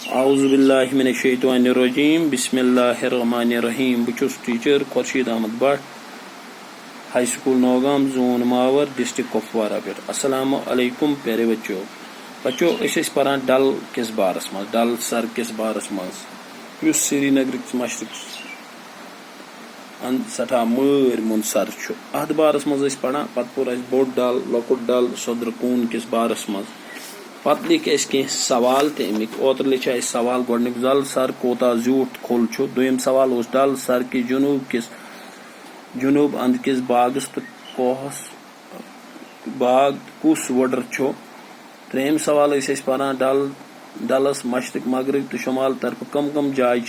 आउज़ुबिल्लाहि मिनश्शैतानिर्रजीम बिस्मिल्लाहिर्रहमानिर्रहीम। बचुस teacher Khurshid Ahmad Bhat, high school Naugam, zone Mawar, district Kupwara पे। अस्सलामु अलैकुम प्यारे बच्चों अस परान डल किस बारस मज, डल सर किस बारस मज युस श्रीनगर मशरक सठा मर मुन सर अत बारस मज पढ़ान। पत पोर बोड़ डल, लकुट डल, सदरकून किस बारस मज। पत लिख कह सवाल तमिक। ओतर लिखा सवाल गोडनिक, डल सर कोता ज्यूठ खोल। दुयम सवाल उस डल सर कि जुनूब अंद किस बागस तो कोहस बाग कुस वडर छो। त्रेम सवाल पान डलस मशरक मगरब तो शुमाल तरफ कम कम जाय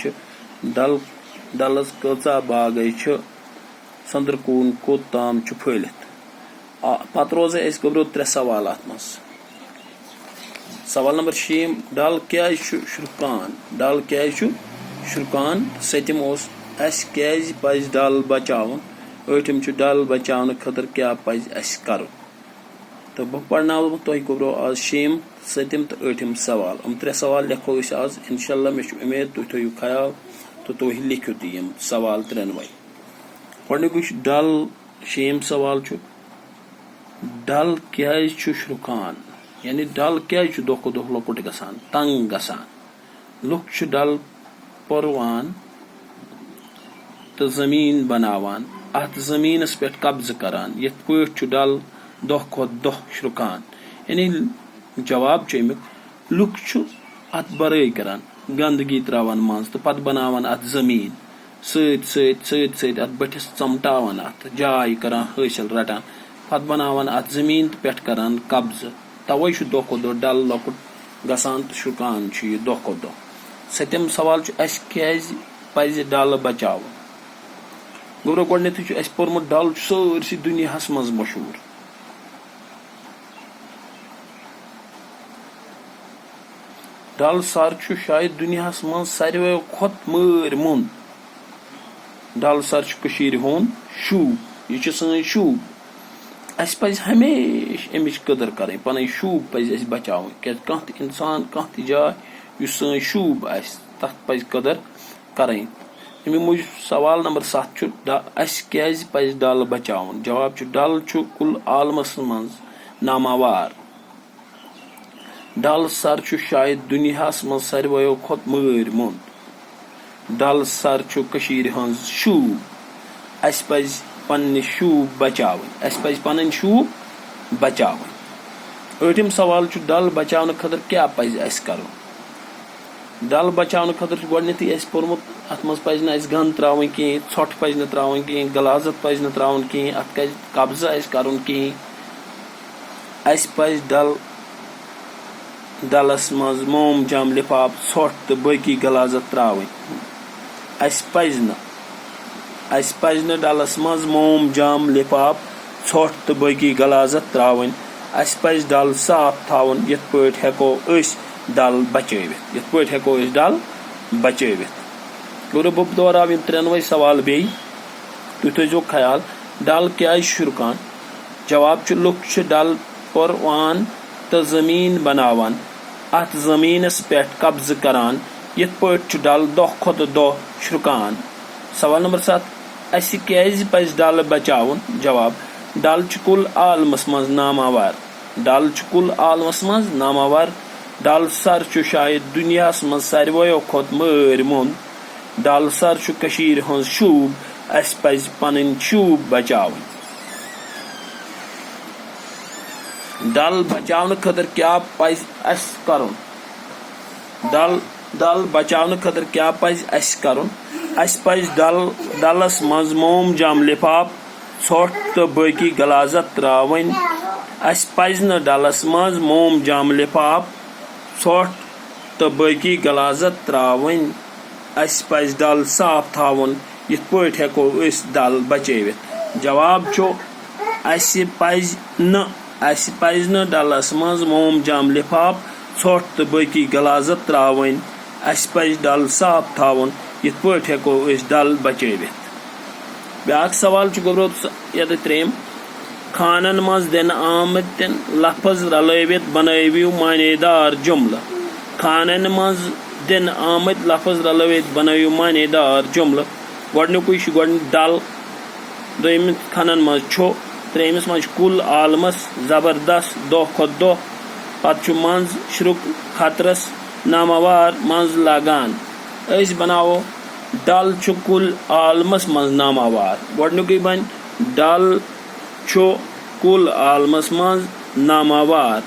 डलस कचा बाग संदरकून कोत ताम फहलित। पत रोज गबरो त्रे सवाल अत मज। सवाल नंबर 6, डल क्या शुरकान। डल क्या शुरकान। सतम अस पज डल बचावन। अठम डल बचावन खतर क्या पज अस कर। तो बह पढ़नाव तुह गबरो आज 6, 7 तो 8 सवाल। त्रे सवाल लिखो आज इंशाल्लाह। मे उम्मीद तुह थो ख्याल तो तुह लिखो तम सवाल त्रेनवे। गोडनिक डल 6 सवाल डल क्या शुरकान, यानी डल क्या दोह दोह लकुट गसान, तंग गसान। लुक डल पुरवान तो जमीन बनावान, अत जमीनस पे कब्ज करान। यथ पे डल दोह खो दोह शुरकान। यानी जवाब अमिक लुक अत बरई करान, गंदगी त्रावान मज तो पत बनावान अत जमीन सत अत बटिस चमटावान, अत जाय करान हासिल रटान, पत बनावान अत जमीन पे करान कब्ज। तवे दोह खो दोह डल लकुट गसान तो शुरकान दोह खो दोह। 7 सवाल अस पज डल बचावन। गबरो गोडनेथ अस पोर्मुत डल सारसी दुनियाहस मज मशहूर। डल सर शायद दुनियाहस मज सारवे खोत मर मुन। डल सर कशीर हुन शूब, यह सन शूब। अस पज हमेश अमिच कदर करें, पन शूब पज अस बचावन। क्या कह इंसान कह जाय युस सन शूब आस तथ पज कदर करें। अमे मूजूब सवाल नंबर 7 अस क्या पज डल बचावन। जवाब डल कुल आलमस मज नामावार। डल सर शायद दुनियाहस मज सारवो खोत मर मुन। डल सर कशीर हंज शूब। अस पज पन्ने शूब बचावन। अस पज पन शूब बचावन। 8 सवाल डल बचावन खतर क्या पज अस करो। डल बचावन खतर गोडनेथी अस पोर्मुत अत मज पज न गंद त्रावन कहीं, षोट पज न त्रावन कहीं, गलाजत पज न त्रावन कहीं, अत कब्जा अस करन कहीं। अस पज डलस मज मोम जम लिफाफ षोट तो बाकी गलाजत त्रावन। अस पज न डलस मज मोम जम लिफाफ षोट तो बाकी गलाजत त्रावन। अस पज डल साफ थावन, यथ पट हेको अस डल बचवित। यथ पट हेको अस डल बचवित। गबरो बह दोहराव यम त्रेनवे सवाल बे, तुह थो ख्याल। डल क्या शुरकान। जवाब लुक डल पुरवान तो जमीन बनावान, अत जमीनस पे कब्ज करान। यथ पट डल दोह खो दोह शुरकान। सवाल नंबर 7 अस क्या पज डल बचावन। जवाब डल कुल आलमस मज नामावार। डल कुल आलमस मज नामावार। डल सर शायद दुनियाहस मज सारवो खोत मर मुन। डल सर कशीर हंज शूब। अस पज पन शूब बचावन। डल बचावन खतर क्या पज अस करन। डल बचावन खतर क्या पज अस करन। अस पज डलस मज मोम जम लिफाफ षोट तो बाकी गलाजत त्रावन। अस पज न डलस मज मोम जम लिफाफ षोट तो बाकी गलाजत त्रावन। अस पज डल साफ थावन, यथ पट हेको अस डल बचवित। जवाब अस पज न डलस मज मोम जम लिफाफ षोट तो बाकी गलाजत त्रावन। अस पज डल साफ थावन, यथ पट हेको अस डल बचवित। ब्याक सवाल गबरो ये 3 खानन मज दिन आमतिन लफज रलवित बनवियो मानेदार जुमला। खानन मज दिन आमत लफज रलवित बनयु मानेदार जुमल गोडनुकुय डल दोयम खनन मज छो त्रेमिस मज कुल आलमस जबरदस्त दोह खो दोह पत मंज शुरुक खतरस नामावार मंज लगान अस बनावो डल कुल आलमस मज नामावार गोडनुकुय बन डल कुल आलमस मज नामावार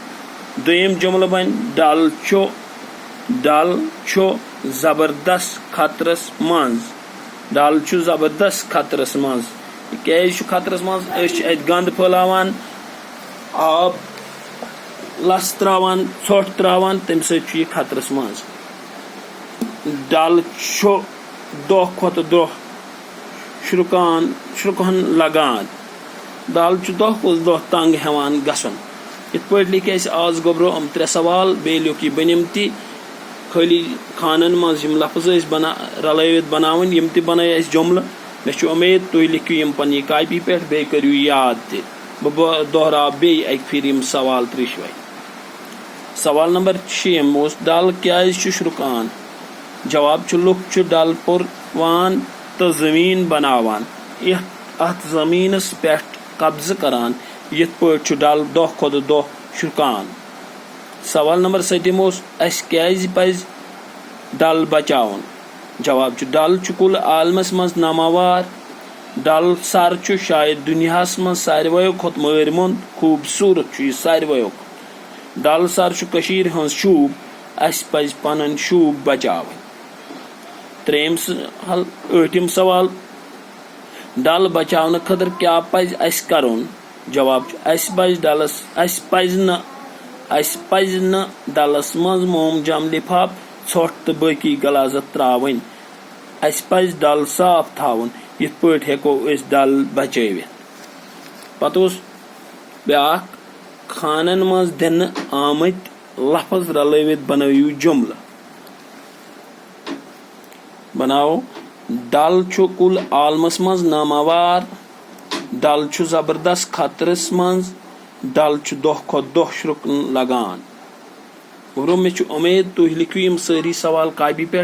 दोयम जुमल बन डल जबरदस्त खतरस मंज डल जबरदस्त खतरस मंज क्या खतरस मज गंद फैलावान आब लस त्रावान ोट त्रावान तम सह खतरस मज डल दोह खोत दोह शुरुकन लगान डल दोह कुल दोह तंग हेवान गसन इत पे लिख आज गोबरो 3 सवाल बे लिख यह बनिम ती खाली खानन मज लफज रलवित बनावन यम ति बन जुमल मे उम्मीद तुम लिखियो यम पन्नी कापी पे बे करियो याद ते दोहरा बे एक फिर यम सवाल त्रिशवे सवाल नंबर 6 डल क्या शुरुकान जवाब लुक डल पुरवान तो जमीन बनावान अत जमीनस पे कब्ज करान यथ पे डल दोह खुद दोह शुरुकान सवाल नंबर 7 अस पज डल बचावन जवाब डल कुल आलमस मज नामावार डल सर शायद दुनियास मज सारवो खुद मारमुन खूबसूरत सारवो डल सर कशीर हंस शूब अस पज पन शूब बचाव 8 सवाल डल बचावन खतर क्या पज अस करुन जवाब अस पज न डलस मज मोम जम लिफाफ ोट तो बाकी गलाजत त्रावन अस पज डल साफ थावन यथ पे हेको डल बचवित पत ब्या खानन मज दिन आमत लफज रलवित बनयु जुमल बनाओ डल कुल आलमस मज नामावार डल जबरदस्त खतरस मज डल दोह खो दोह शुरुक लगान और मे उम्मीद तुम लिखियो यम सारी सवाल कापी पे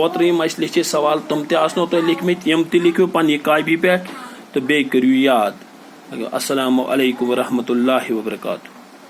ओतर यम लिखे सवाल तम तनो तुम लिखमित यम ते लिखियो पन्नी कापी पे तो बे करियो याद। अस्सलामु अलैकुम व रहमतुल्लाहि व बरकातुहू।